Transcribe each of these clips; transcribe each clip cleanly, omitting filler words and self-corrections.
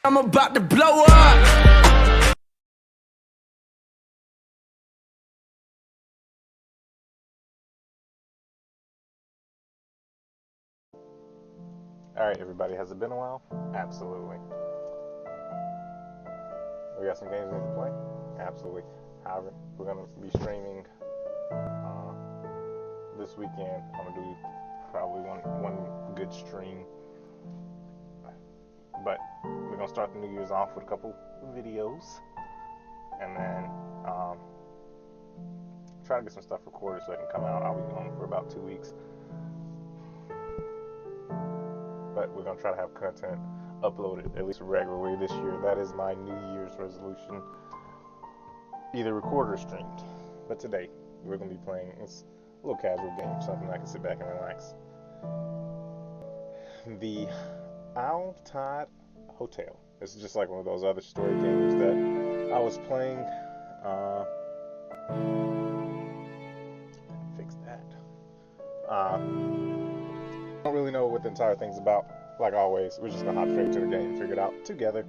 I'm about to blow up. Alright, everybody, has it been a while? Absolutely. We got some games we need to play? Absolutely. However, we're going to be streaming this weekend. I'm going to do probably one good stream. But we're going to start the New Year's off with a couple videos. And then try to get some stuff recorded so it can come out. I'll be gone for about 2 weeks. But we're going to try to have content uploaded at least regularly this year. That is my New Year's resolution. Either record or streamed. But today, we're going to be playing a little casual game, something I can sit back and relax. The Owl Tide Hotel. This is just like one of those other story games that I was playing. Fix that. Don't really know what the entire thing's about. Like always, we're just gonna hop straight to the game and figure it out together.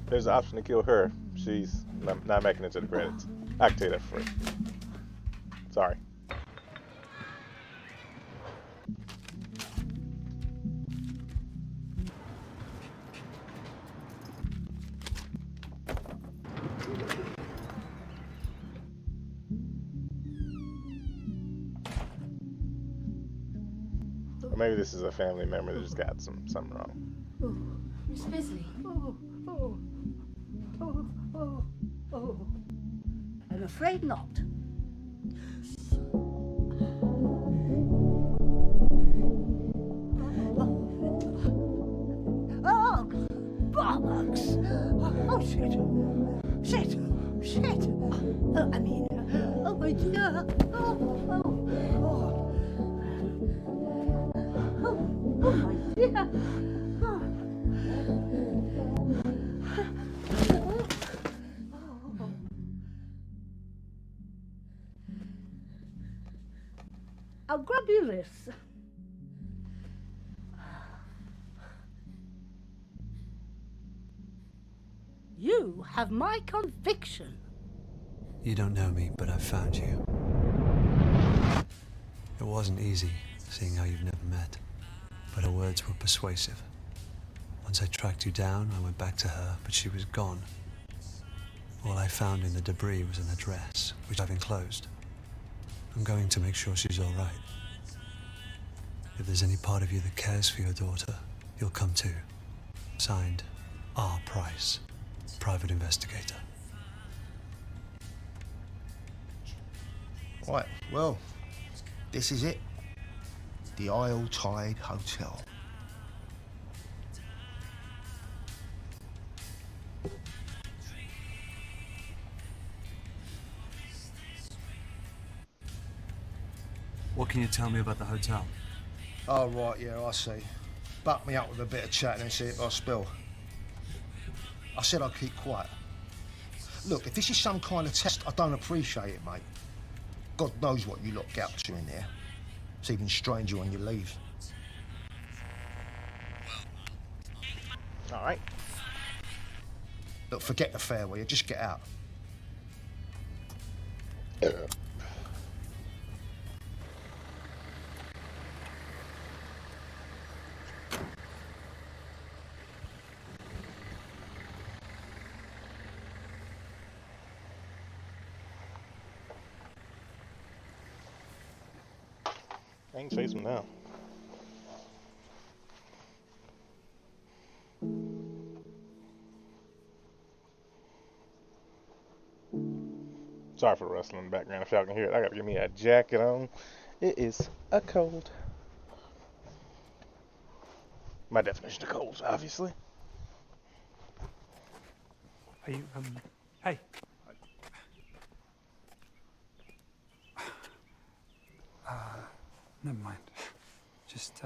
There's the option to kill her. She's not making it to the credits. I can tell you that for free. Sorry. Or maybe this is a family member that just got something wrong. Oh, Miss Bisley. Oh. I'm afraid not. Oh, bollocks! Oh, shit! Oh my dear! Oh my dear! I'll grab you this. You have my conviction. You don't know me, but I've found you. It wasn't easy, seeing how you've never met, but her words were persuasive. Once I tracked you down, I went back to her, but she was gone. All I found in the debris was an address, which I've enclosed. I'm going to make sure she's all right. If there's any part of you that cares for your daughter, you'll come too. Signed, R. Price, Private Investigator. Right, well, this is it. The Owl Tide Hotel. What can you tell me about the hotel? Oh, right, yeah, I see. Buck me up with a bit of chat and see if I spill. I said I'd keep quiet. Look, if this is some kind of test, I don't appreciate it, mate. God knows what you lot get up to in there. It's even stranger when you leave. All right. Look, forget the fare, will you? Just get out. I can chase him now. Sorry for rustling in the background if y'all can hear it. I gotta get me a jacket on. It is a cold. My definition of cold, obviously. Are you, hey. Never mind. Just,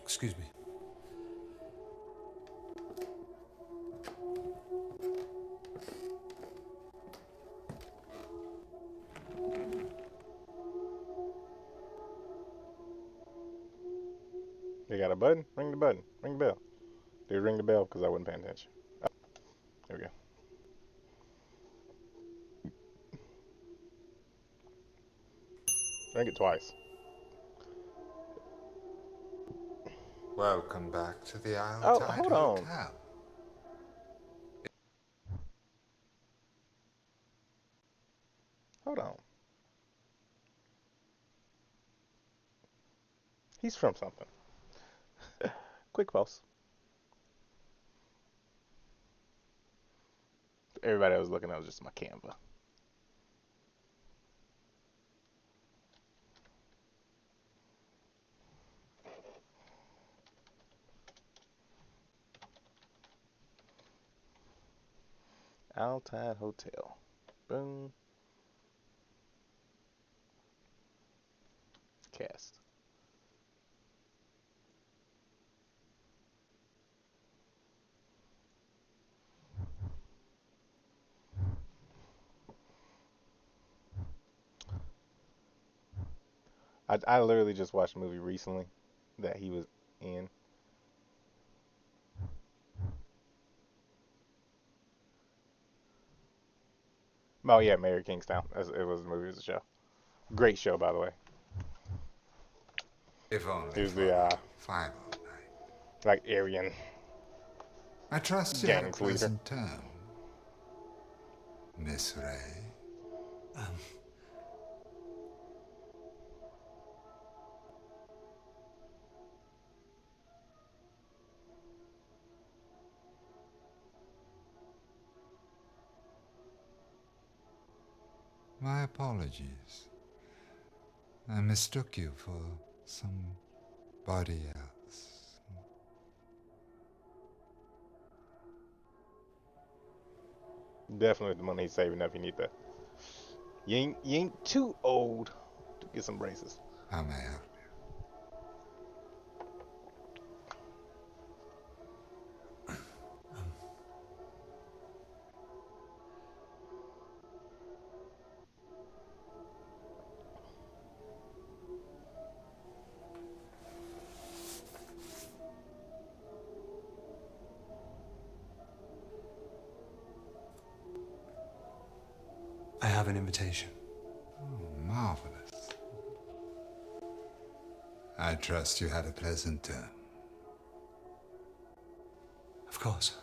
Excuse me. They got a button? Ring the button. Ring the bell. They ring the bell because I wasn't paying attention. Oh, there we go. Ring it twice. Welcome back to the Isle Oh, Tide hold on. Hotel. Hold on. He's from something. Quick pulse. Everybody that was looking, that was just my Canva. Isle Tide Hotel. Boom. Cast. I literally just watched a movie recently that he was in. Oh yeah, Mayor of Kingstown. It was a movie, it was a show. Great show, by the way. If only He was for the final night. like Aryan. I trust you had a Gangs leader. pleasant term, Miss Ray. My apologies. I mistook you for somebody else. Definitely the money he's saving up. You need that. You ain't too old to get some braces. How may I help I have an invitation. you? Marvelous. I trust you had a pleasant term. Of course.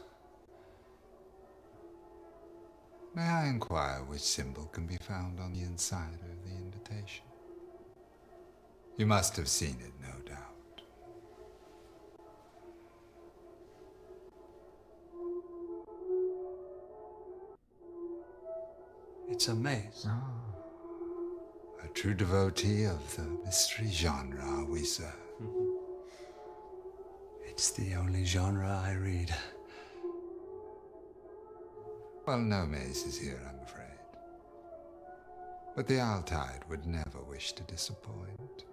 May I inquire which symbol can be found on the inside of the invitation? You must have seen it, no doubt. It's a maze. A true devotee of the mystery genre, are we, sir? It's the only genre I read. Well, no mace is here, I'm afraid. But the Altaid would never wish to disappoint.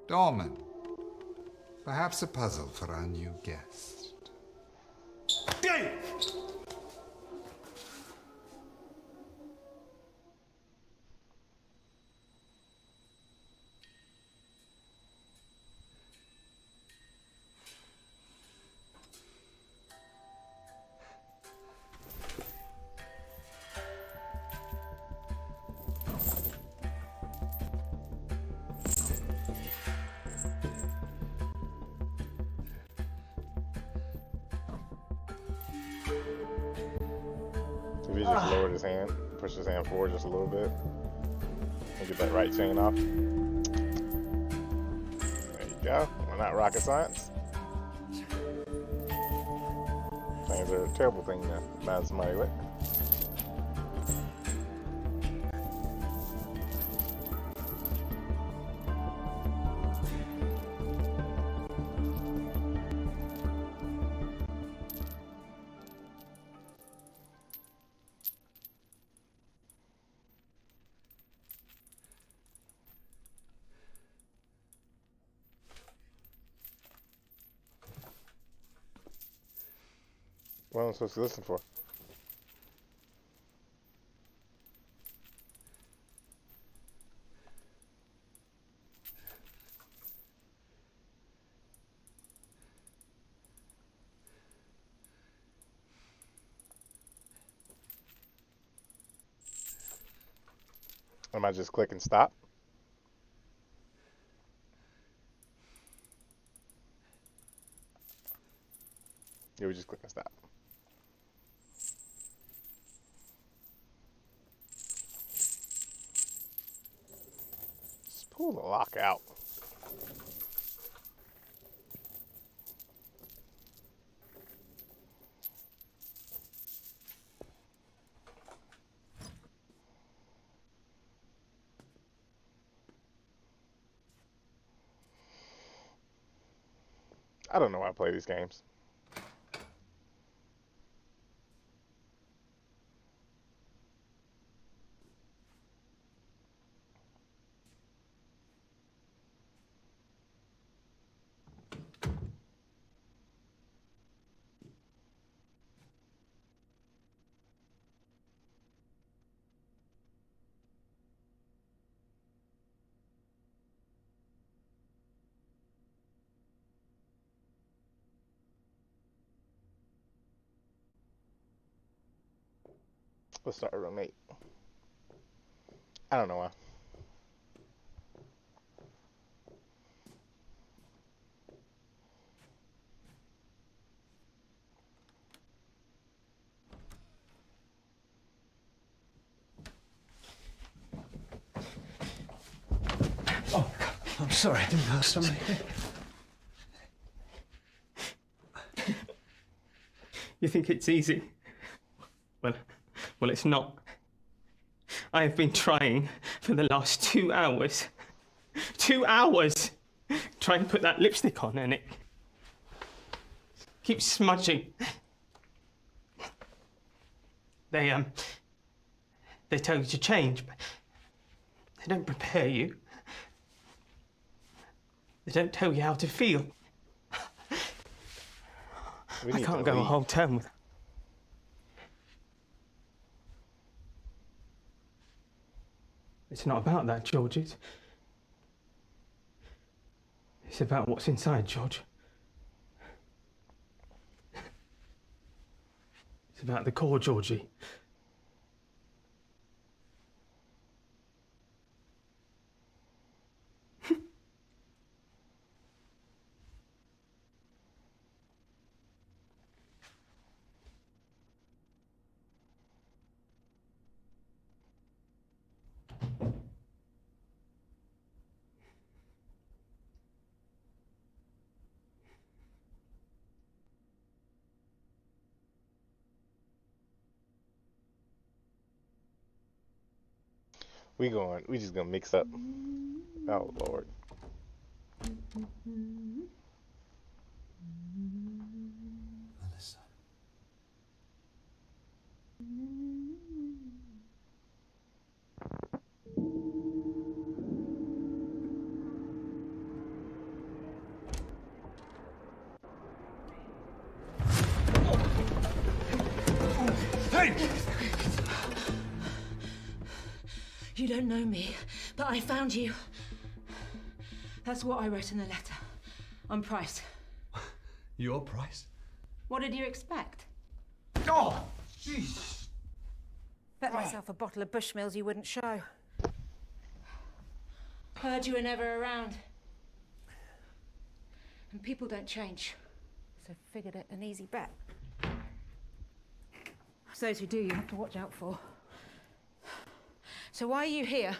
Dorman, perhaps a puzzle for our new guest. If he just lowered his hand, push his hand forward just a little bit, and get that right chain off. There you go. We're not rocket science. Chains are a terrible thing to mad somebody with. What am I supposed to listen for? Am I just clicking stop? Yeah, we just clicking stop. Just pull the lock out. I don't know why I play these games. Let's start room 8. I don't know why. Oh, I'm sorry, I didn't know somebody. You think it's easy? Well, it's not. I have been trying for the last 2 hours. 2 hours! Trying to put that lipstick on and it keeps smudging. They tell you to change, but they don't prepare you. They don't tell you how to feel. I can't go a whole term without. It's not about that, George. It's about what's inside, George. It's about the core, Georgie. We just gonna mix up. Oh Lord. Melissa. You don't know me, but I found you. That's what I wrote in the letter. On Price. Your price? What did you expect? Oh, Jesus. Bet myself a bottle of Bushmills you wouldn't show. Heard you were never around. And people don't change. So figured it an easy bet. Those who do, you have to watch out for. So why are you here?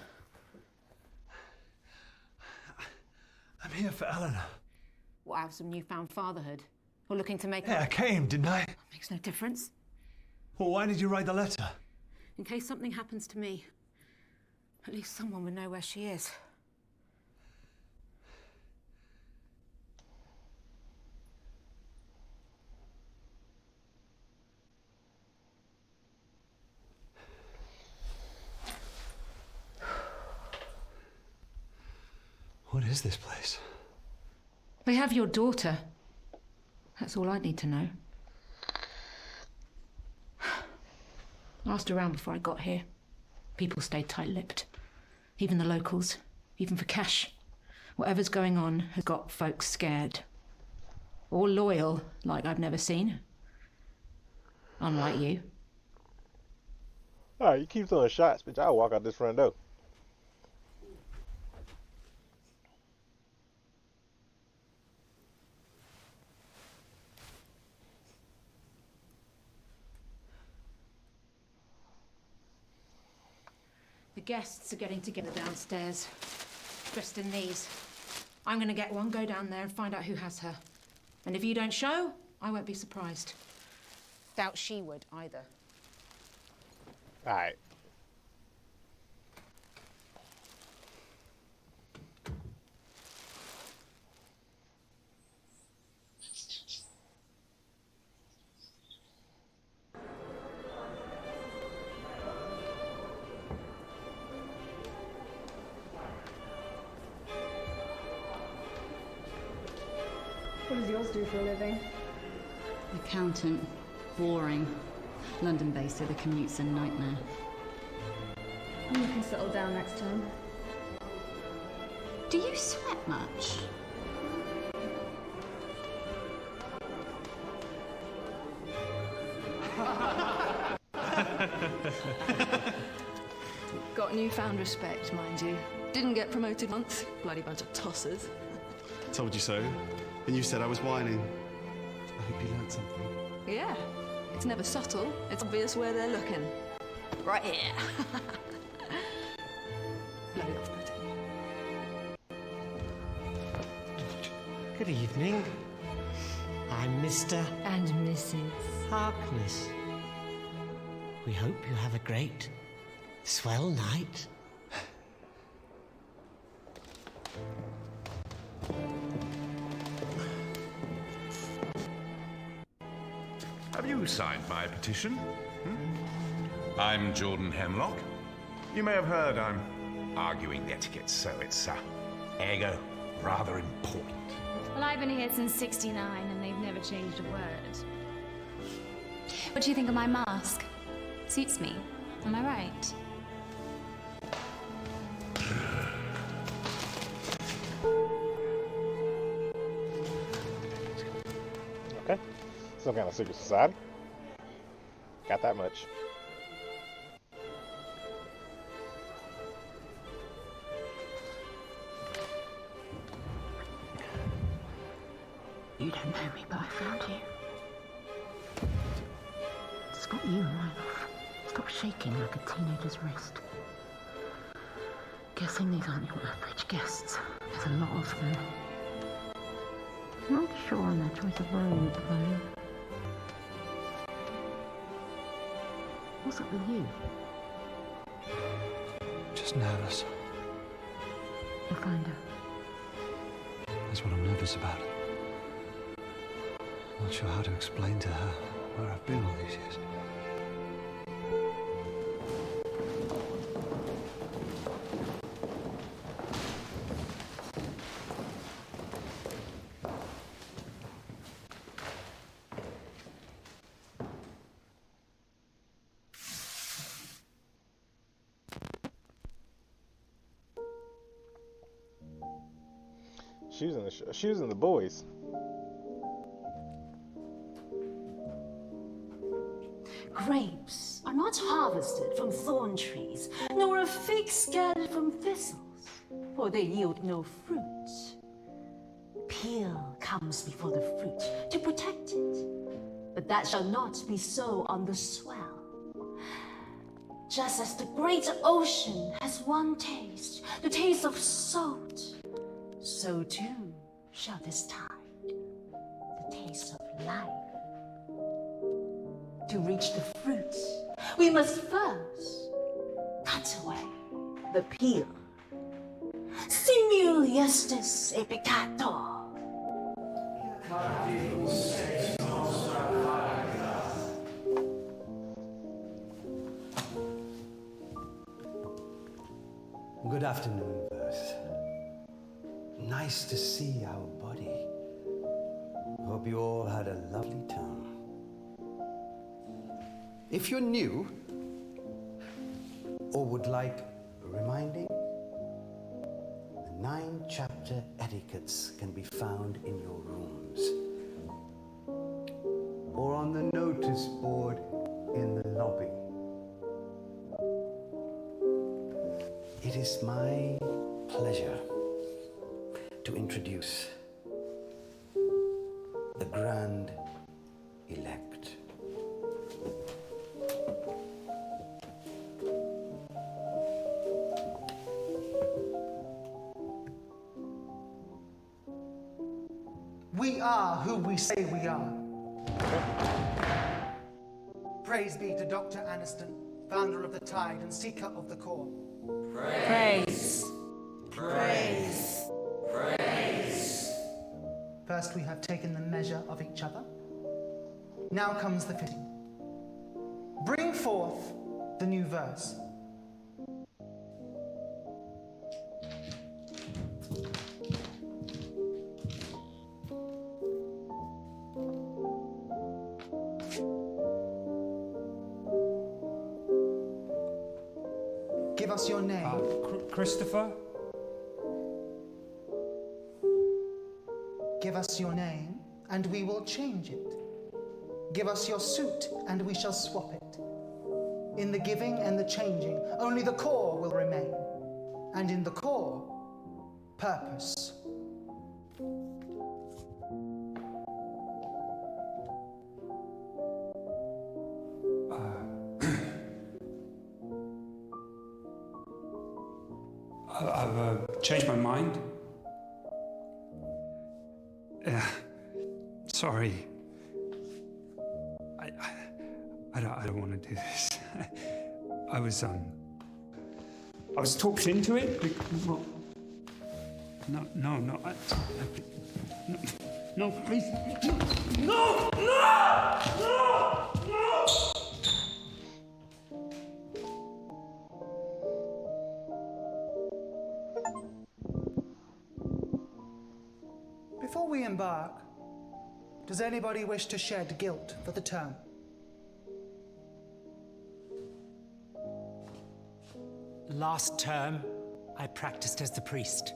I'm here for Eleanor. What, out of some newfound fatherhood? Or looking to make Yeah, I came, didn't I? Makes no difference. Well, why did you write the letter? In case something happens to me, at least someone would know where she is. What is this place? They have your daughter. That's all I need to know. I asked around before I got here. People stayed tight-lipped. Even the locals. Even for cash. Whatever's going on has got folks scared. All loyal, like I've never seen. Unlike you. Alright, you keep throwing shots, bitch. I'll walk out this front door. The guests are getting together downstairs, dressed in these. I'm gonna get one, go down there and find out who has her. And if you don't show, I won't be surprised. Doubt she would either. Alright. What does yours do for a living? Accountant. Boring. London-based, so the commute's a nightmare. You can settle down next time. Do you sweat much? Got newfound respect, mind you. Didn't get promoted once. Bloody bunch of tossers. Told you so. And you said I was whining. I hope you learned something. Yeah. It's never subtle. It's obvious where they're looking. Right here. Bloody off-putting. Good evening. I'm Mr. And Mrs. Harkness. We hope you have a great, swell night. Have you signed my petition? I'm Jordan Hemlock. You may have heard I'm arguing the etiquette, so it's, ergo, rather important. Well, I've been here since '69 and they've never changed a word. What do you think of my mask? Suits me. Am I right? Okay. Some kind of secret society. Got that much. You don't know me, but I found you. It's got you right off. Stop shaking like a teenager's wrist. Guessing these aren't your average guests. There's a lot of them. Not sure on their choice of robe, though. What's up with you? Just nervous. You'll find her. That's what I'm nervous about. I'm not sure how to explain to her where I've been all these years. She was in the She was in The Boys. Grapes are not harvested from thorn trees, nor are figs gathered from thistles, for they yield no fruit. Peel comes before the fruit to protect it, but that shall not be so on the swell. Just as the great ocean has one taste, the taste of salt, so too shall this tide, the taste of life. To reach the fruit, we must first cut away the peel. Simul justus et peccator. Good afternoon, Verse. Nice to see our body. Hope you all had a lovely time. If you're new, or would like reminding, the 9-chapter etiquettes can be found in your rooms, or on the notice board in the lobby. It is my pleasure to introduce the Grand Elect. We are who we say we are. Praise be to Dr. Aniston, founder of the Tide and seeker of the core. Praise. Praise. Praise. First we have taken the measure of each other. Now comes the fitting. Bring forth the new verse. Give us your name. Christopher? Give us your name, and we will change it. Give us your suit, and we shall swap it. In the giving and the changing, only the core will remain. And in the core, purpose. I've changed my mind. Sorry. I don't want to do this. I was talked into it. No, please. No! Before we embark, does anybody wish to shed guilt for the term? Last term, I practiced as the priest.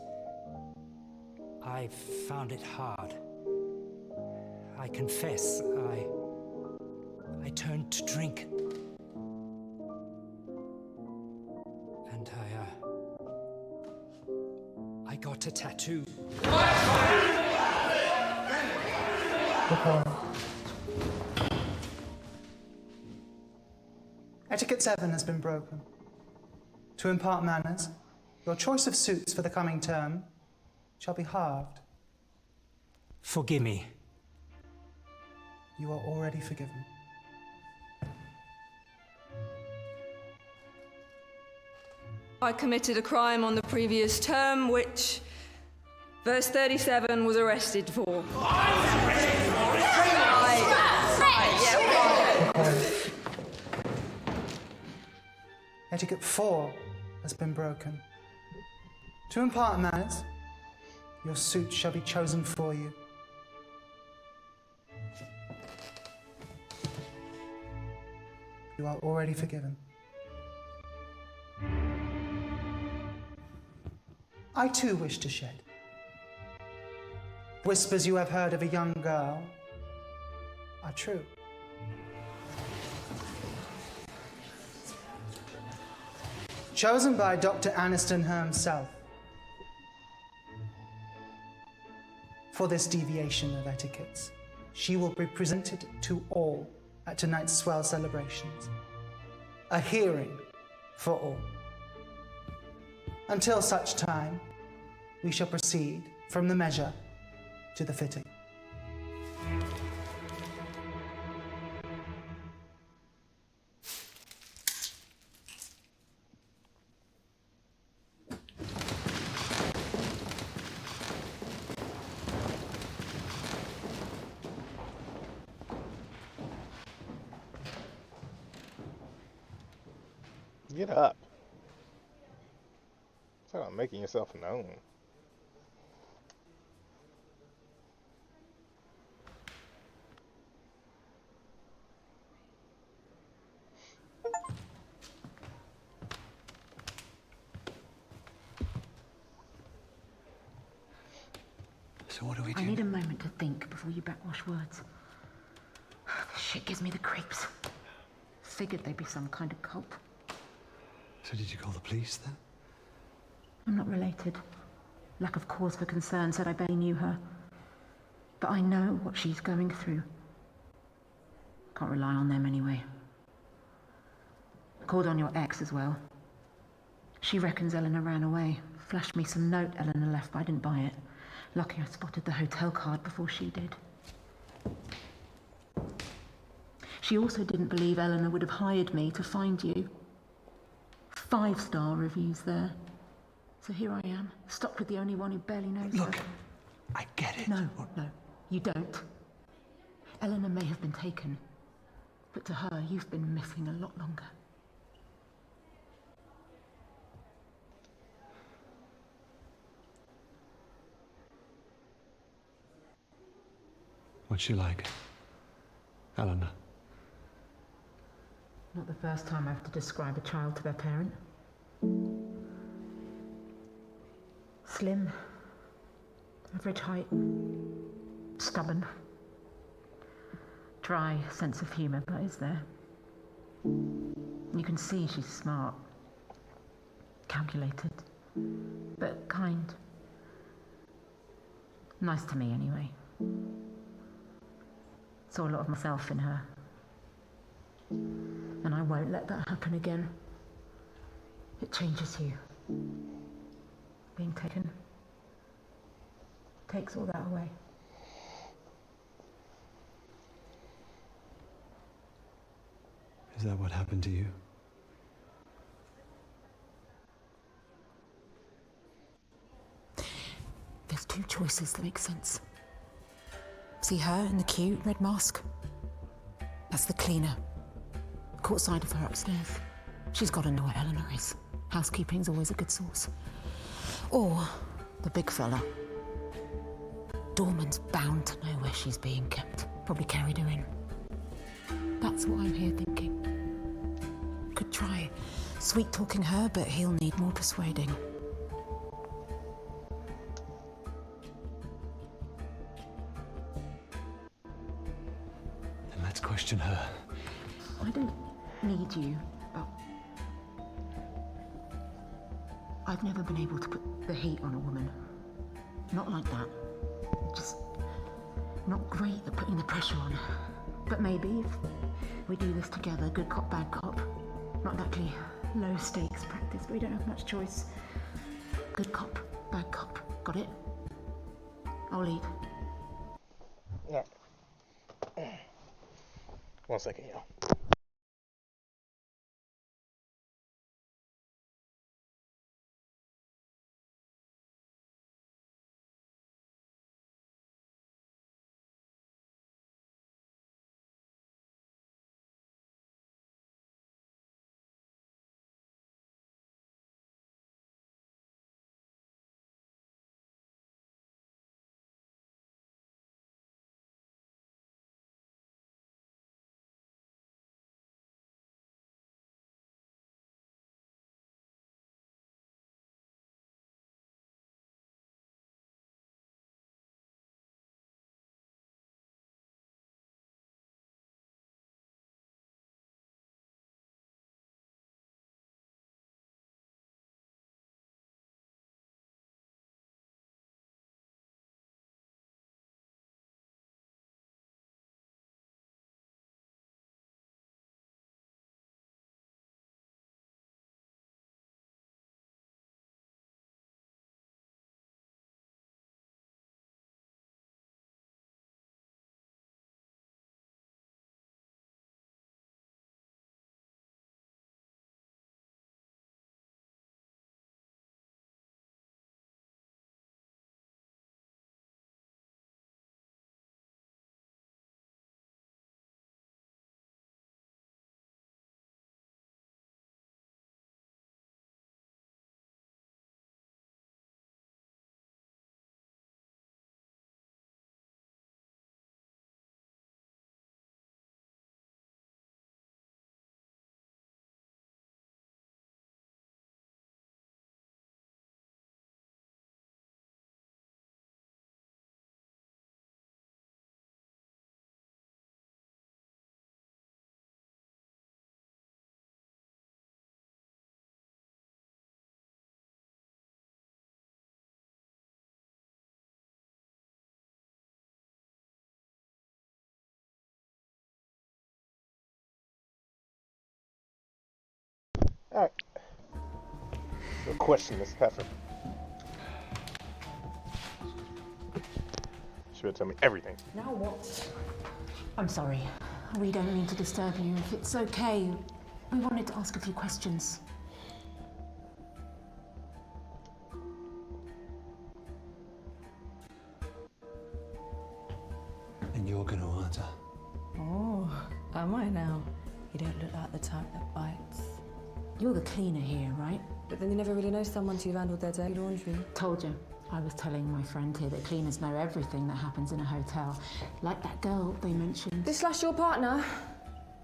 I found it hard. I confess, I turned to drink. And I got a tattoo. Etiquette 7 has been broken. To impart manners, your choice of suits for the coming term shall be halved. Forgive me. You are already forgiven. I committed a crime on the previous term, which verse 37 was arrested for. Etiquette 4 has been broken. To impart manners, your suit shall be chosen for you. You are already forgiven. I too wish to shed. whispers you have heard of a young girl are true. Chosen by Dr. Aniston himself for this deviation of etiquettes, she will be presented to all at tonight's swell celebrations. A hearing for all. Until such time, we shall proceed from the measure to the fitting. Get up. It's about making yourself known. So what do we do? I need a moment to think before you backwash words. This shit gives me the creeps. Figured they'd be some kind of cult. So did you call the police then? I'm not related. Lack of cause for concern said I barely knew her. But I know what she's going through. Can't rely on them anyway. I called on your ex as well. She reckons Eleanor ran away. Flashed me some note Eleanor left, but I didn't buy it. Lucky I spotted the hotel card before she did. She also didn't believe Eleanor would have hired me to find you. 5-star reviews there. So here I am, stuck with the only one who barely knows her. Look, I get it. No, you don't. Eleanor may have been taken, but to her, you've been missing a lot longer. What's she like? Eleanor. Not the first time I have to describe a child to their parent. Slim, average height, stubborn. Dry sense of humour, but is there. You can see she's smart, calculated, but kind. Nice to me, anyway. Saw a lot of myself in her. And I won't let that happen again. It changes you. Being taken takes all that away. Is that what happened to you? There's two choices that make sense. See her in the cute red mask? That's the cleaner. Caught sight of her upstairs. She's got to know where Eleanor is. Housekeeping's always a good source. Or the big fella. Dorman's bound to know where she's being kept. Probably carried her in. That's what I'm here thinking. Could try sweet-talking her, but he'll need more persuading. Then let's question her. I don't need you, but I've never been able to put the heat on a woman. Not like that. Just not great at putting the pressure on. But maybe if we do this together, good cop, bad cop. Not exactly low stakes practice, but we don't have much choice. Good cop, bad cop. Got it? I'll lead. Yeah. 1 second, y'all. Alright. So question this heifer. She would tell me everything. Now what? I'm sorry. We don't mean to disturb you. If it's okay, we wanted to ask a few questions. And you're going to answer. Oh, am I now? You don't look like the type that bites. You're the cleaner here, right? But then you never really know someone till you've handled their dirty laundry. Told you. I was telling my friend here that cleaners know everything that happens in a hotel. Like that girl they mentioned. This slash your partner?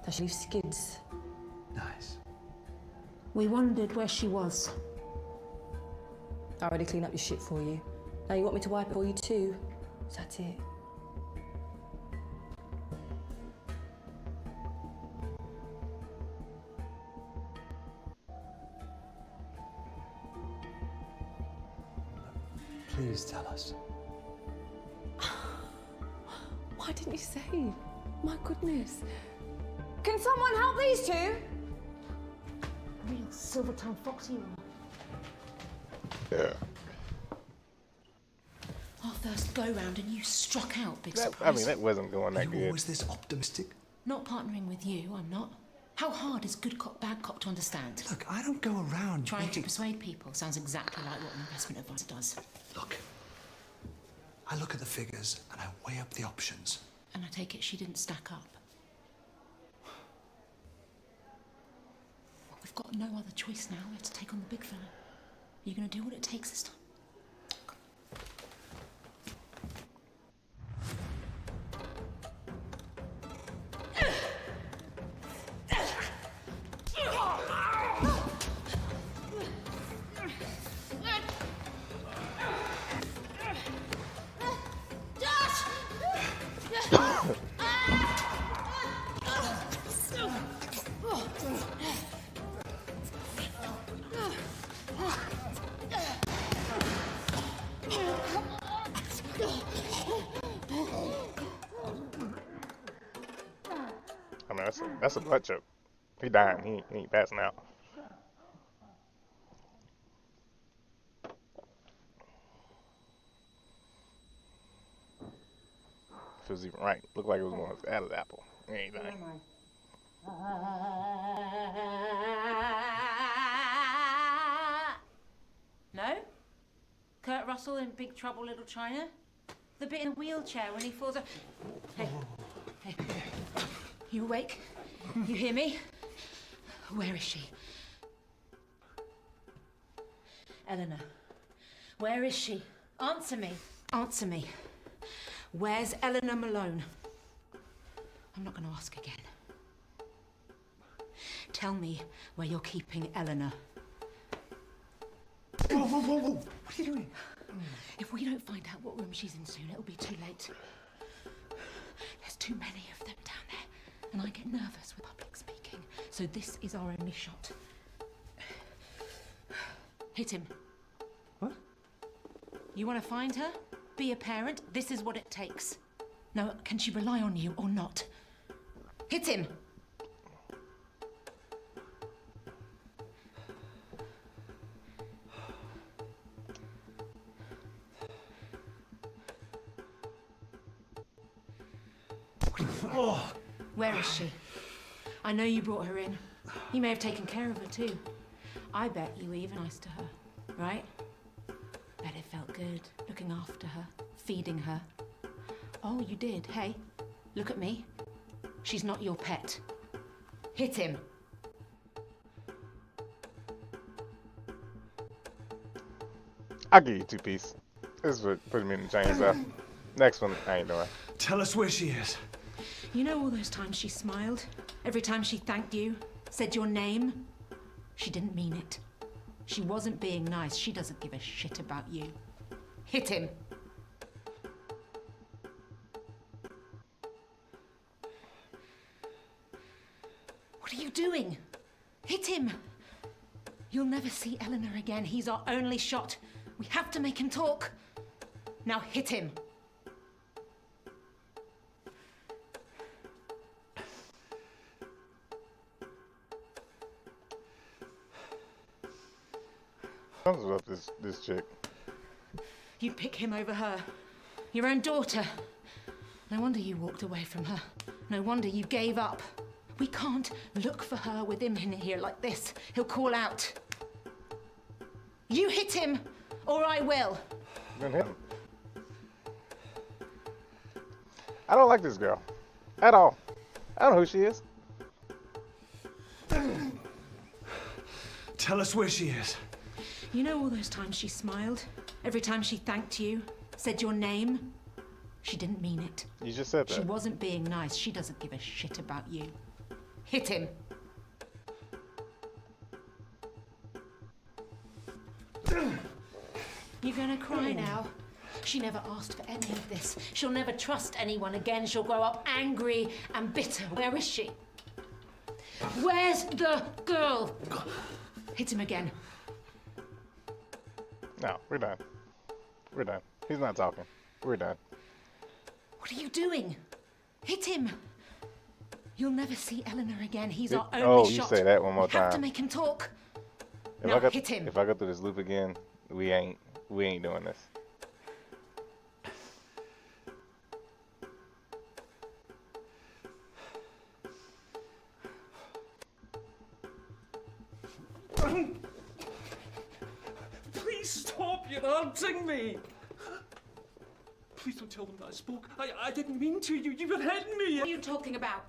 Does she leave skids? Nice. We wondered where she was. I already cleaned up your shit for you. Now you want me to wipe it for you too? Is that it? Please tell us. Why didn't you say? My goodness. Can someone help these two? Real silver-tongued fox you are. Yeah. Our first go-round and you struck out, big That, surprise. I mean, that wasn't going that You good. always this optimistic? Not partnering with you, I'm not. How hard is good cop, bad cop to understand? Look, I don't go around Trying to making... persuade people sounds exactly like what an investment advisor does. Look, I look at the figures and I weigh up the options. And I take it she didn't stack up. Well, we've got no other choice now. We have to take on the big fella. Are you going to do what it takes this time? I mean, that's a butt choke. He dying. He ain't passing out. If it was even right, looked like it was going to out of the apple. He ain't dying. No? Kurt Russell in Big Trouble Little China? The bit in the wheelchair when he falls off. Hey. Hey. You awake? You hear me? Where is she? Eleanor. Where is she? Answer me. Answer me. Where's Eleanor Malone? I'm not going to ask again. Tell me where you're keeping Eleanor. Whoa, whoa, whoa, whoa. What are you doing? If we don't find out what room she's in soon, it'll be too late. There's too many of them down there, and I get nervous with public speaking. So this is our only shot. Hit him. What? You want to find her? Be a parent? This is what it takes. Now, can she rely on you or not? Hit him! Oh. Where is she? I know you brought her in. You may have taken care of her too. I bet you were even nice to her, right? Bet it felt good, looking after her, feeding her. Oh, you did. Hey, look at me. She's not your pet. Hit him. I'll give you 2 pieces. This is what put me in the chain stuff. Next one, I ain't doing. Tell us where she is. You know all those times she smiled? Every time she thanked you, said your name? She didn't mean it. She wasn't being nice. She doesn't give a shit about you. Hit him. What are you doing? Hit him. You'll never see Eleanor again. He's our only shot. We have to make him talk. Now hit him. Something's up this chick. You'd pick him over her. Your own daughter. No wonder you walked away from her. No wonder you gave up. We can't look for her with him in here like this. He'll call out. You hit him, or I will. Then hit him. I don't like this girl. At all. I don't know who she is. Tell us where she is. You know all those times she smiled? Every time she thanked you, said your name? She didn't mean it. You just said that. She wasn't being nice. She doesn't give a shit about you. Hit him. You're gonna cry now? She never asked for any of this. She'll never trust anyone again. She'll grow up angry and bitter. Where is she? Where's the girl? Hit him again. No, we're done. We're done. He's not talking. We're done. What are you doing? Hit him. You'll never see Eleanor again. He's our only Oh, you shot. say that one more We have to time. make him talk. If Now I go, hit him. If I go through this loop again, we ain't doing this. Please stop, you're hurting me. Please don't tell them that I spoke. I didn't mean to. You were hitting me. What are you talking about?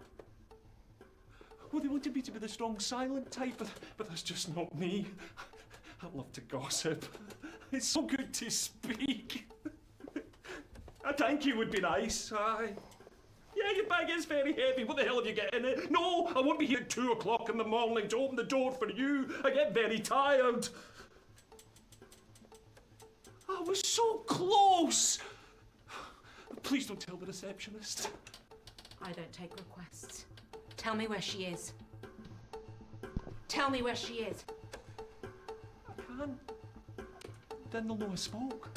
Well, they wanted me to be the strong, silent type, but that's just not me. I love to gossip. It's so good to speak. A thank you would be nice. Aye. Yeah, your bag is very heavy. What the hell have you got in it? No, I won't be here at 2 o'clock in the morning to open the door for you. I get very tired. I was so close. Please don't tell the receptionist. I don't take requests. Tell me where she is. Tell me where she is. I can't. Then they'll know I spoke.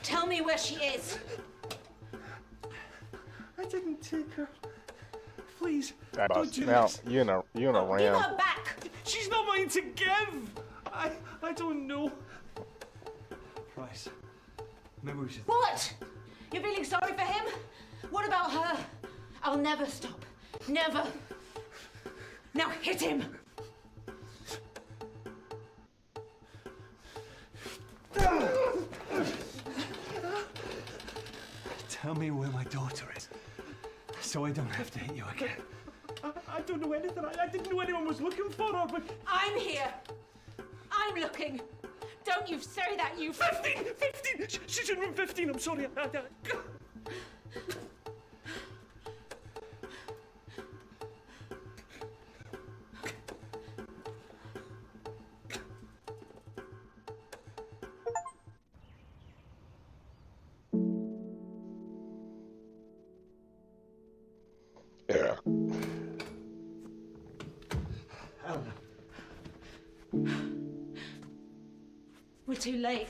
Tell me where she is. I didn't take her. Please, Right, don't boss. do Now this. you in a Give ram. her back. She's not mine to give. I don't know. Price. Maybe we should. What? You're feeling sorry for him? What about her? I'll never stop. Never. Now hit him. Tell me where my daughter is, so I don't have to hit you again. I don't know anything. I didn't know anyone was looking for her, but... I'm here. I'm looking. Don't you say that, you... 15! 15! She's in room 15. I'm sorry. Yeah. We're too late.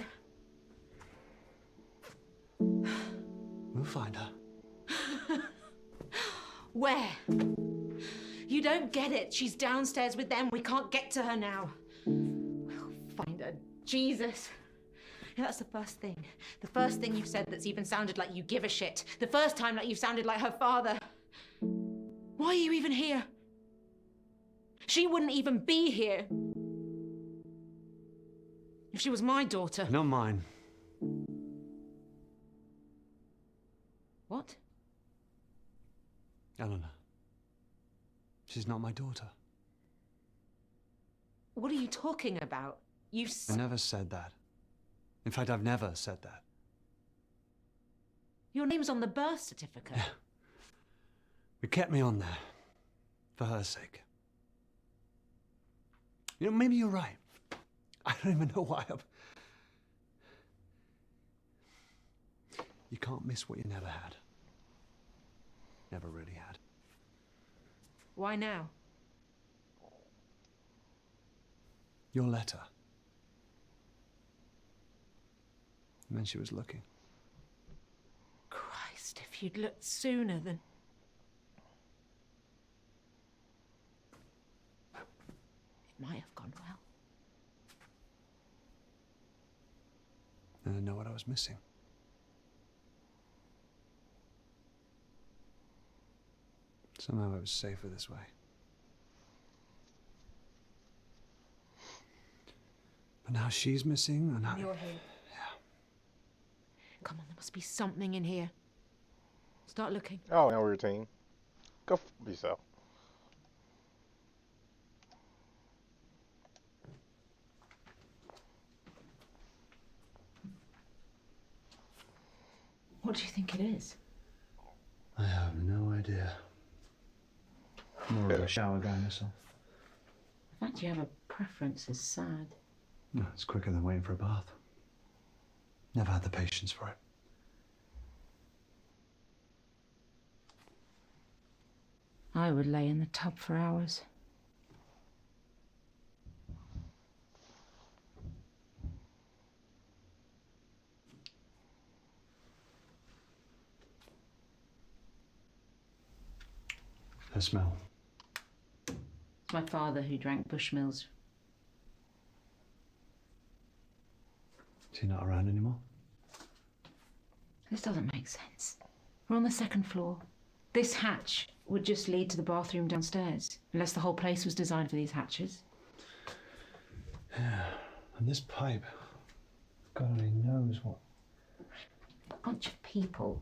We'll find her. Where? You don't get it. She's downstairs with them. We can't get to her now. We'll find her. Jesus. Yeah, that's the first thing. The first thing you've said that's even sounded like you give a shit. The first time that you've sounded like her father. Why are you even here? She wouldn't even be here if she was my daughter. Not mine. What? Eleanor. She's not my daughter. What are you talking about? I never said that. In fact, I've never said that. Your name's on the birth certificate. Yeah. It kept me on there. For her sake. You know, maybe you're right. I don't even know why I'm... You can't miss what you never had. Never really had. Why now? Your letter. And then she was looking. Christ, if you'd looked sooner then... might have gone well. And I know what I was missing. Somehow it was safer this way. But now she's missing, and You're here. Yeah. Come on, there must be something in here. Start looking. Oh, now we're a team. Go f yourself. What do you think it is? I have no idea. More of a shower guy myself. The fact you have a preference is sad. No, it's quicker than waiting for a bath. Never had the patience for it. I would lay in the tub for hours. The smell. It's my father who drank Bushmills. Is he not around anymore? This doesn't make sense. We're on the second floor. This hatch would just lead to the bathroom downstairs, unless the whole place was designed for these hatches. Yeah, and this pipe, God only knows what. A bunch of people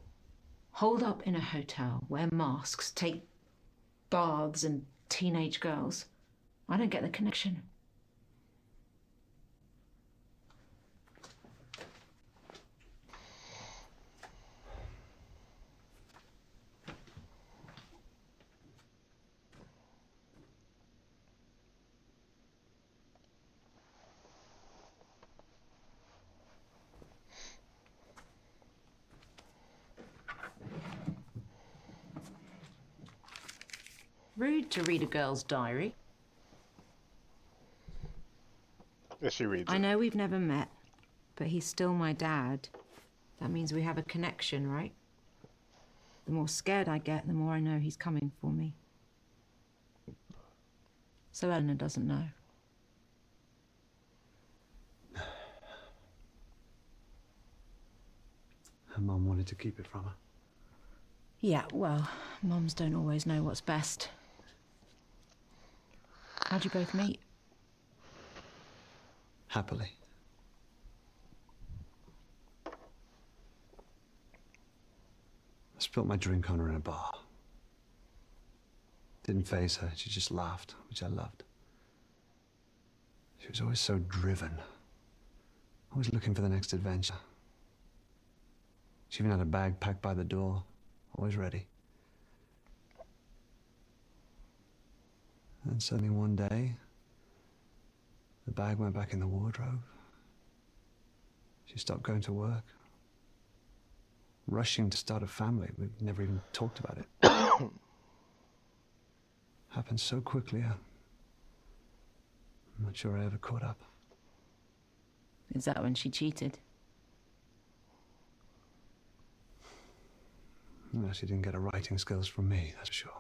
holed up in a hotel, wear masks, take baths and teenage girls. I don't get the connection. Rude to read a girl's diary. Yes, she reads I it. know we've never met, but he's still my dad. That means we have a connection, right? The more scared I get, the more I know he's coming for me. So Eleanor doesn't know. Her mum wanted to keep it from her. Yeah, well, mums don't always know what's best. How'd you both meet? Happily. I spilt my drink on her in a bar. Didn't faze her, she just laughed, which I loved. She was always so driven, always looking for the next adventure. She even had a bag packed by the door, always ready. And suddenly one day, the bag went back in the wardrobe. She stopped going to work. Rushing to start a family. We never even talked about it. Happened so quickly, I'm not sure I ever caught up. Is that when she cheated? No, she didn't get her writing skills from me, that's for sure.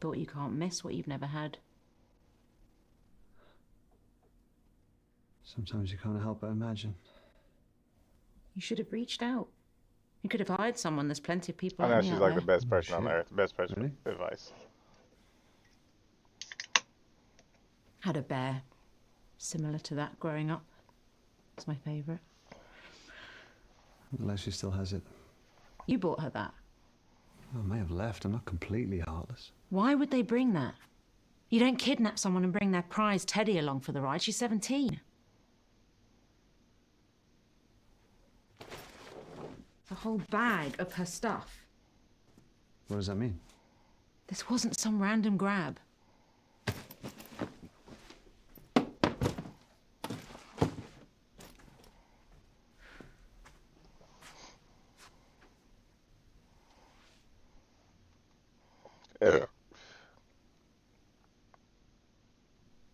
Thought you can't miss what you've never had. Sometimes you can't help but imagine. You should have reached out. You could have hired someone. There's plenty of people I know like me she's out like there. the best person on earth, best person with advice. Had a bear. Similar to that growing up. It's my favourite. Unless she still has it. You bought her that. I may have left. I'm not completely heartless. Why would they bring that? You don't kidnap someone and bring their prize Teddy along for the ride. She's 17. A whole bag of her stuff. What does that mean? This wasn't some random grab.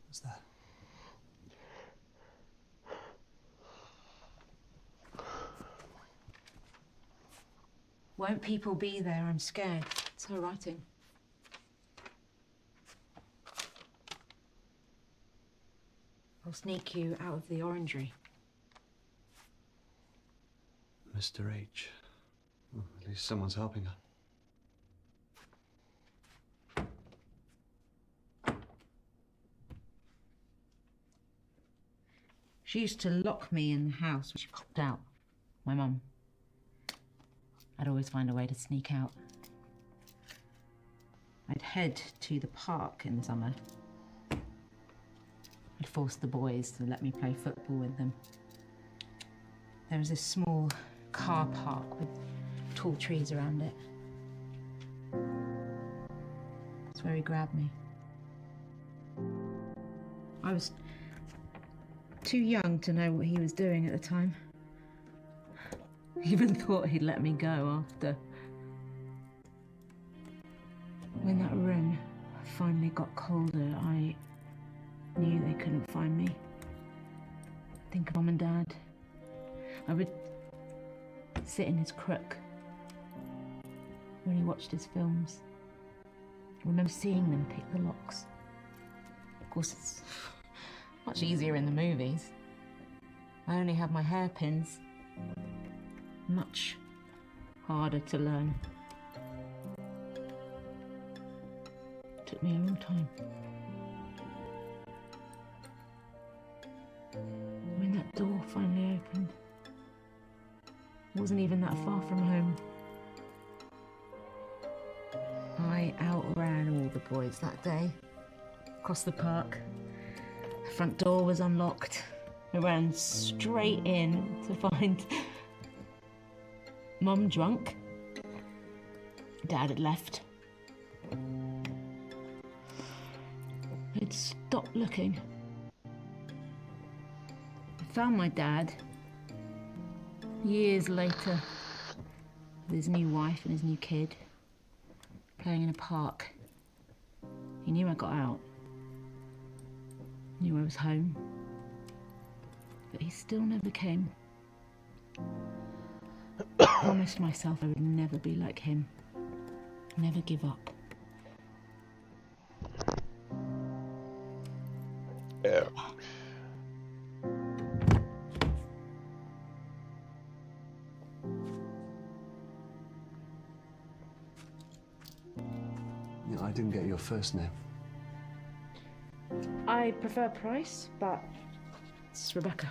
What's that? Won't people be there? I'm scared. It's her writing. I'll sneak you out of the orangery. Mr. H. Well, at least someone's helping her. She used to lock me in the house when she popped out. My mum. I'd always find a way to sneak out. I'd head to the park in the summer. I'd force the boys to let me play football with them. There was this small car park with tall trees around it. That's where he grabbed me. I was too young to know what he was doing at the time. Even thought he'd let me go after. When that room finally got colder, I knew they couldn't find me. Think of Mum and Dad. I would sit in his crook when he watched his films. I remember seeing them pick the locks. Of course, it's much easier in the movies. I only have my hairpins. Much harder to learn. Took me a long time. When that door finally opened, it wasn't even that far from home. I outran all the boys that day. Across the park. The front door was unlocked. I ran straight in to find Mum drunk. Dad had left. I'd stopped looking. I found my dad years later with his new wife and his new kid playing in a park. He knew I got out. Knew I was home. But he still never came. I promised myself I would never be like him. Never give up. Yeah. Yeah, I didn't get your first name. I prefer Price, but it's Rebecca.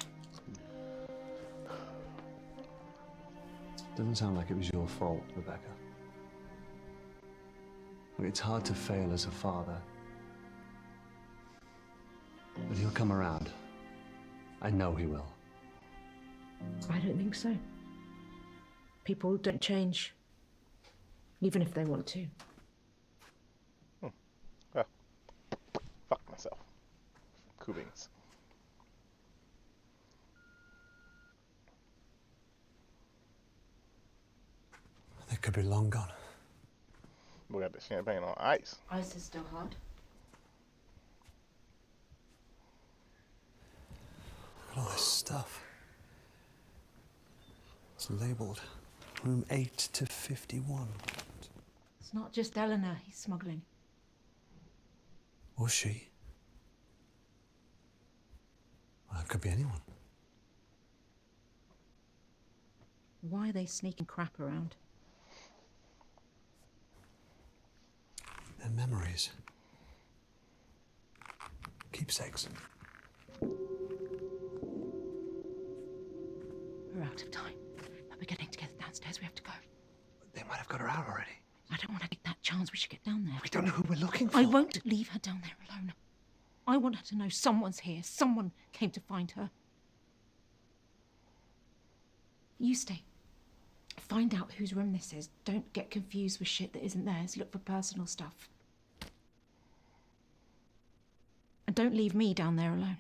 Doesn't sound like it was your fault, Rebecca. Look, it's hard to fail as a father. But he'll come around. I know he will. I don't think so. People don't change, even if they want to. Well, fuck myself. Coobings. They could be long gone. We got the champagne on ice. Ice is still hard. Look at all this stuff. It's labelled room 8 to 51. It's not just Eleanor he's smuggling. Or she. Well, it could be anyone. Why are they sneaking crap around? They're memories. Keepsakes. We're out of time. But we're getting together downstairs. We have to go. They might have got her out already. I don't want to take that chance. We should get down there. We don't know who we're looking for. I won't leave her down there alone. I want her to know someone's here. Someone came to find her. You stay. Find out whose room this is. Don't get confused with shit that isn't theirs. Look for personal stuff. And don't leave me down there alone.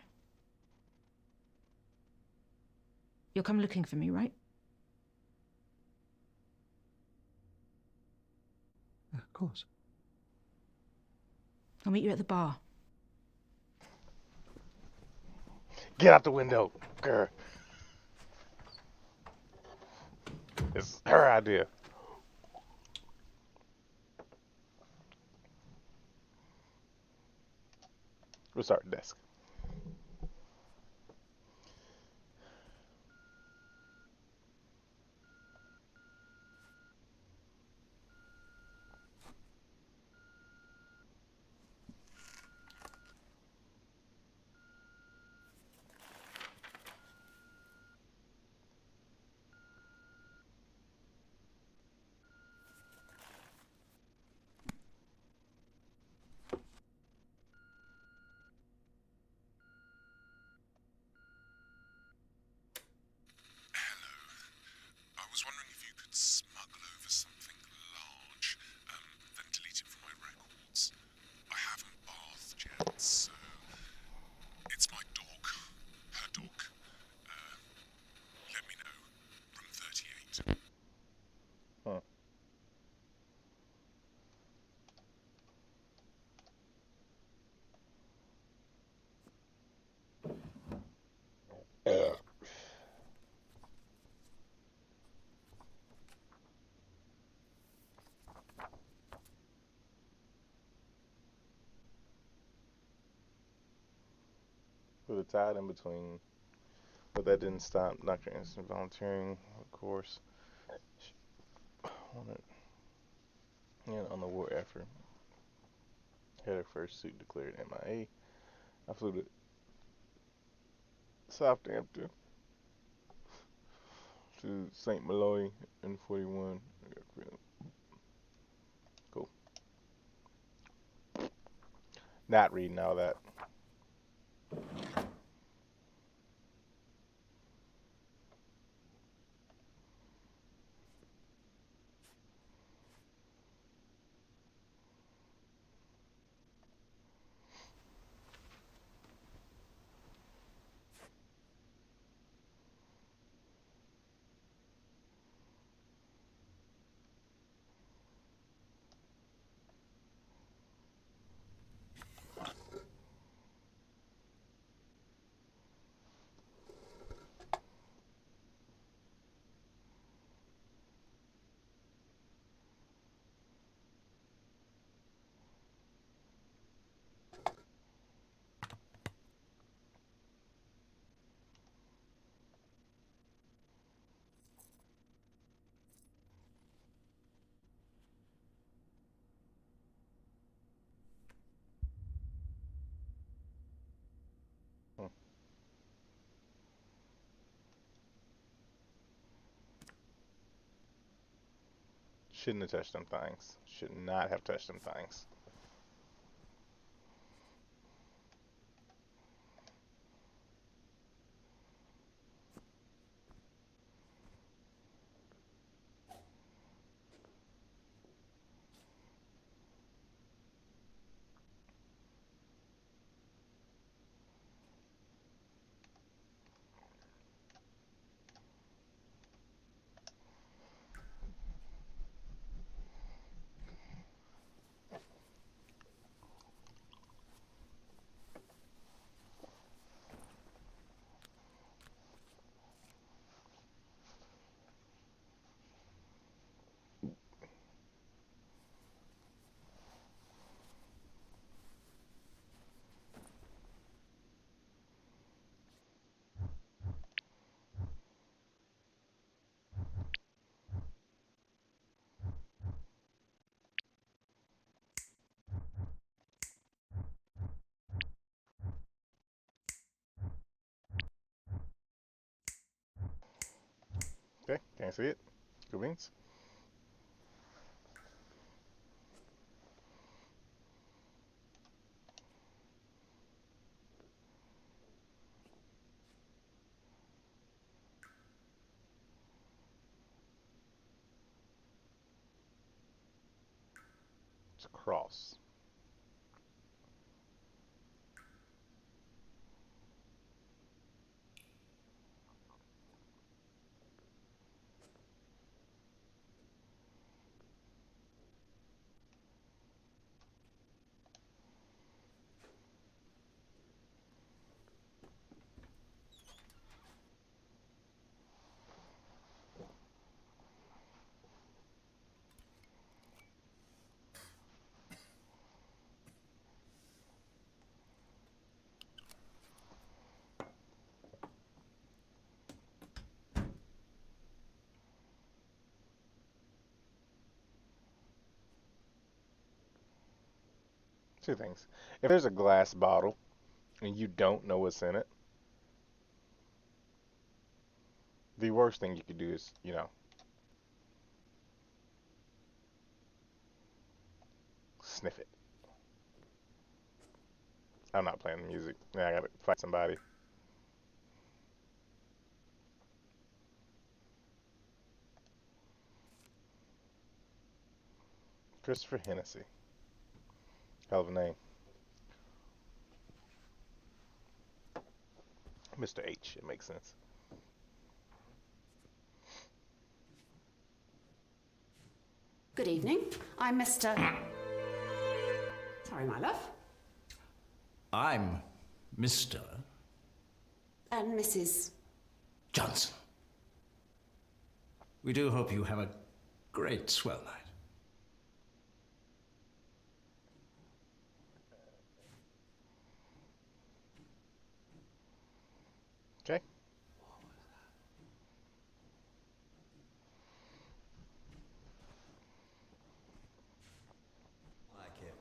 You'll come looking for me, right? Yeah, of course. I'll meet you at the bar. Get out the window, girl. It's her idea. We'll start at desk. I was wondering if you could smuggle over something large, then delete it from my records. I haven't bathed yet, so it's my dog. Her dog. Let me know. Room 38. Huh. With a tide in between, but that didn't stop Dr. Anderson volunteering, of course. On the war effort, had her first suit declared MIA. I flew to Southampton to St. Malloy in 41. Cool. Not reading all that. Shouldn't have touched them things. Should not have touched them things. Okay, can't see it. Cool beans. cross. Two things. If there's a glass bottle and you don't know what's in it, the worst thing you could do is, sniff it. I'm not playing the music. Now I gotta fight somebody. Christopher Hennessy. Hell of a name. Mr. H, it makes sense. Good evening. I'm Mr. Sorry, my love. I'm Mr. And Mrs. Johnson. We do hope you have a great swell night. Okay.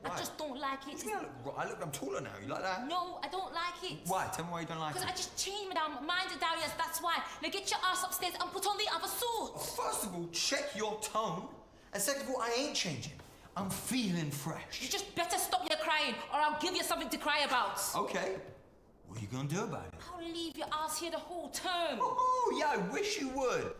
I just don't like it. Yeah, look, I'm taller now. You like that? No, I don't like it. Why? Tell me why you don't like it. Because I just changed, madame. Mind it, Darius, that's why. Now get your ass upstairs and put on the other suit. Well, first of all, check your tone. And second of all, I ain't changing. I'm feeling fresh. You just better stop your crying, or I'll give you something to cry about. Okay. What are you gonna do about it? I'll leave your ass here the whole term. Oh, yeah, I wish you would.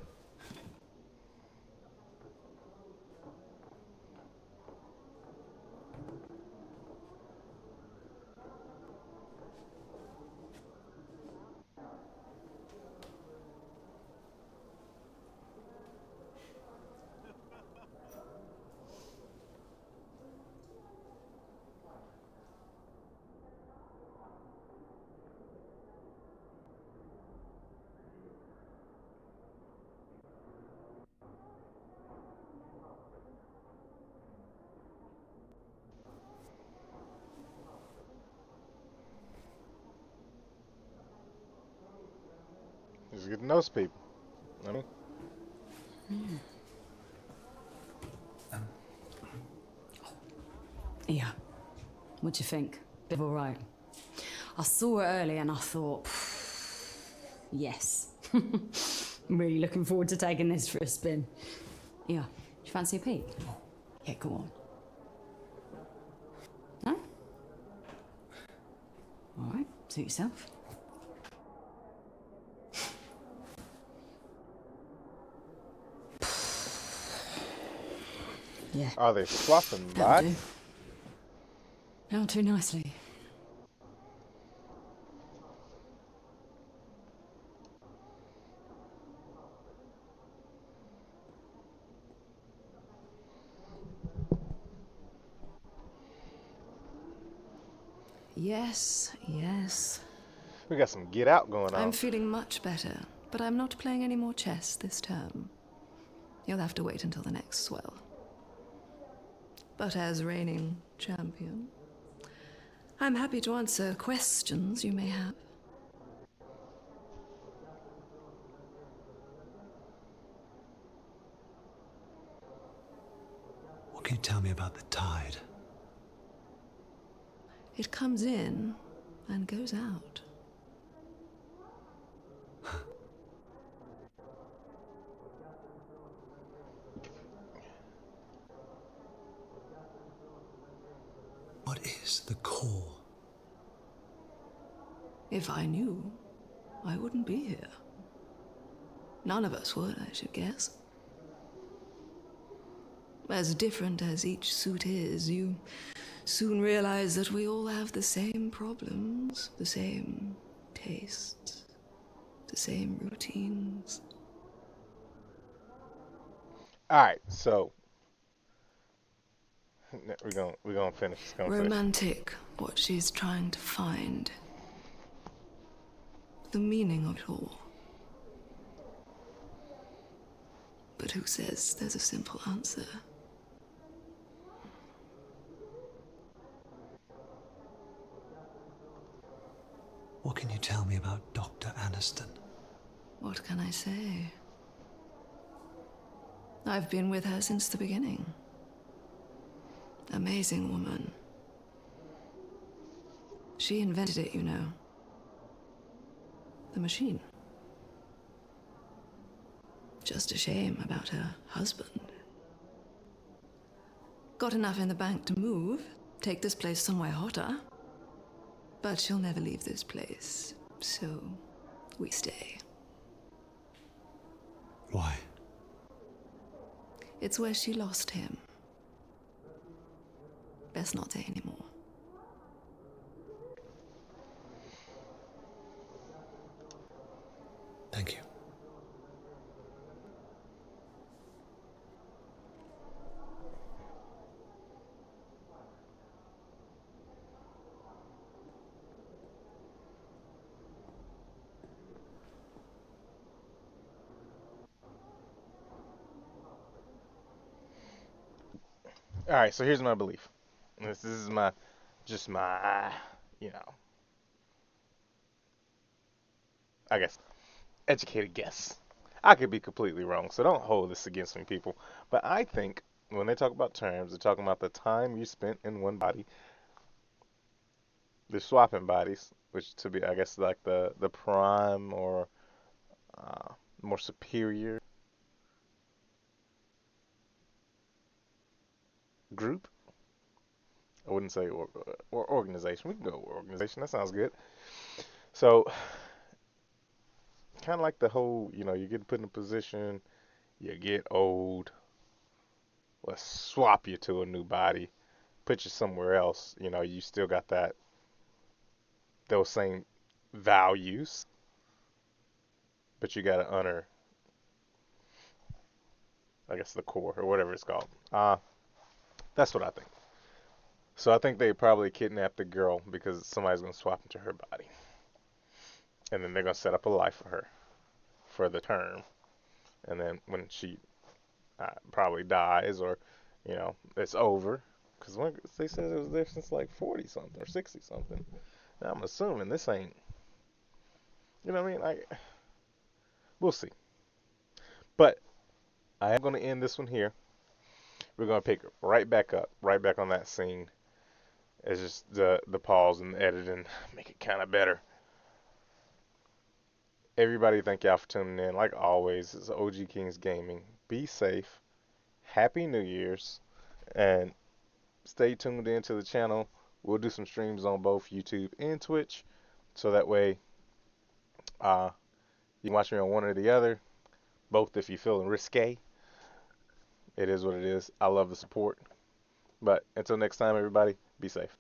Just get to know some people. I mean, Yeah. What do you think? Bit all right. I saw it early and I thought, yes. I'm really looking forward to taking this for a spin. Yeah. Do you fancy a peek? Yeah, go on. No? All right. Suit yourself. Yeah. Are they swapping That'll by? do. Not too nicely. Yes, yes. We got some get out going on. I'm feeling much better, but I'm not playing any more chess this term. You'll have to wait until the next swell. But as reigning champion, I'm happy to answer questions you may have. What can you tell me about the tide? It comes in and goes out. What is the core? If I knew, I wouldn't be here. None of us would, I should guess. As different as each suit is, you soon realize that we all have the same problems, the same tastes, the same routines. All right, so we're gonna finish this conversation. Romantic, what she's trying to find. The meaning of it all. But who says there's a simple answer? What can you tell me about Dr. Aniston? What can I say? I've been with her since the beginning. Amazing woman. She invented it, you know. The machine. Just a shame about her husband. Got enough in the bank to move, take this place somewhere hotter. But she'll never leave this place, so we stay. Why? It's where she lost him. Best not say anymore. Thank you. All right, so here's my belief. This is my, just my, you know, I guess, educated guess. I could be completely wrong, so don't hold this against me, people. But I think when they talk about terms, they're talking about the time you spent in one body. They're swapping bodies, which to be, I guess, like the prime or more superior group. I wouldn't say or organization. We can go organization. That sounds good. So, kind of like the whole, you know, you get put in a position, you get old. Let's swap you to a new body, put you somewhere else. You know, you still got those same values, but you got to honor, I guess, the core or whatever it's called. That's what I think. So I think they probably kidnapped the girl because somebody's going to swap into her body. And then they're going to set up a life for her for the term. And then when she probably dies or, you know, it's over. Because they said it was there since like 40 something or 60 something. Now I'm assuming this ain't, you know what I mean? We'll see. But I am going to end this one here. We're going to pick right back up, right back on that scene. It's just the pause and the editing make it kind of better. Everybody, thank y'all for tuning in. Like always, it's OG Kings Gaming. Be safe. Happy New Year's. And stay tuned into the channel. We'll do some streams on both YouTube and Twitch. So that way, you can watch me on one or the other. Both if you're feeling risque. It is what it is. I love the support. But until next time, everybody, be safe.